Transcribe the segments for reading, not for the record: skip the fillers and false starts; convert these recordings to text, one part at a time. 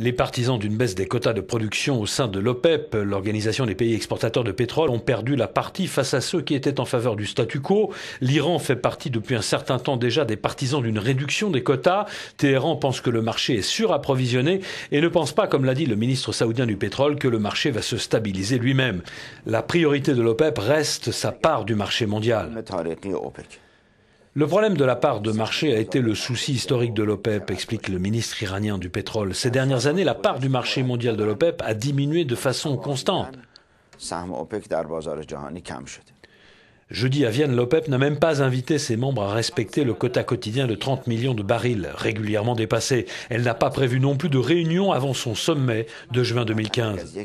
Les partisans d'une baisse des quotas de production au sein de l'OPEP, l'organisation des pays exportateurs de pétrole, ont perdu la partie face à ceux qui étaient en faveur du statu quo. L'Iran fait partie depuis un certain temps déjà des partisans d'une réduction des quotas. Téhéran pense que le marché est surapprovisionné et ne pense pas, comme l'a dit le ministre saoudien du pétrole, que le marché va se stabiliser lui-même. La priorité de l'OPEP reste sa part du marché mondial. Le problème de la part de marché a été le souci historique de l'OPEP, explique le ministre iranien du pétrole. Ces dernières années, la part du marché mondial de l'OPEP a diminué de façon constante. Jeudi à Vienne, l'OPEP n'a même pas invité ses membres à respecter le quota quotidien de 30 millions de barils, régulièrement dépassé. Elle n'a pas prévu non plus de réunion avant son sommet de juin 2015.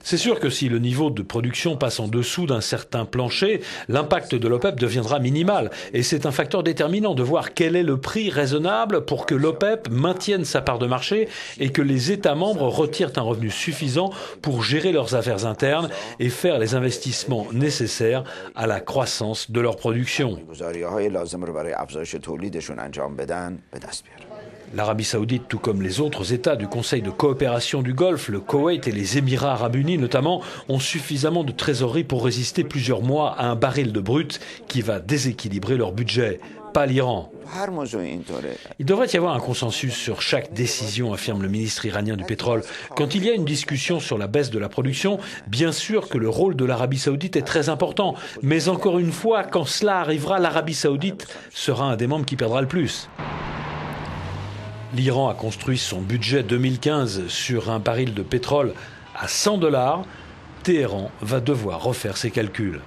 C'est sûr que si le niveau de production passe en dessous d'un certain plancher, l'impact de l'OPEP deviendra minimal. Et c'est un facteur déterminant de voir quel est le prix raisonnable pour que l'OPEP maintienne sa part de marché et que les États membres retirent un revenu suffisant pour gérer leurs affaires internes et faire les investissements nécessaires à la croissance de leur production. L'Arabie saoudite, tout comme les autres États du Conseil de coopération du Golfe, le Koweït et les Émirats arabes unis notamment, ont suffisamment de trésorerie pour résister plusieurs mois à un baril de brut qui va déséquilibrer leur budget. Pas l'Iran. Il devrait y avoir un consensus sur chaque décision, affirme le ministre iranien du pétrole. Quand il y a une discussion sur la baisse de la production, bien sûr que le rôle de l'Arabie saoudite est très important. Mais encore une fois, quand cela arrivera, l'Arabie saoudite sera un des membres qui perdra le plus. L'Iran a construit son budget 2015 sur un baril de pétrole à $100. Téhéran va devoir refaire ses calculs.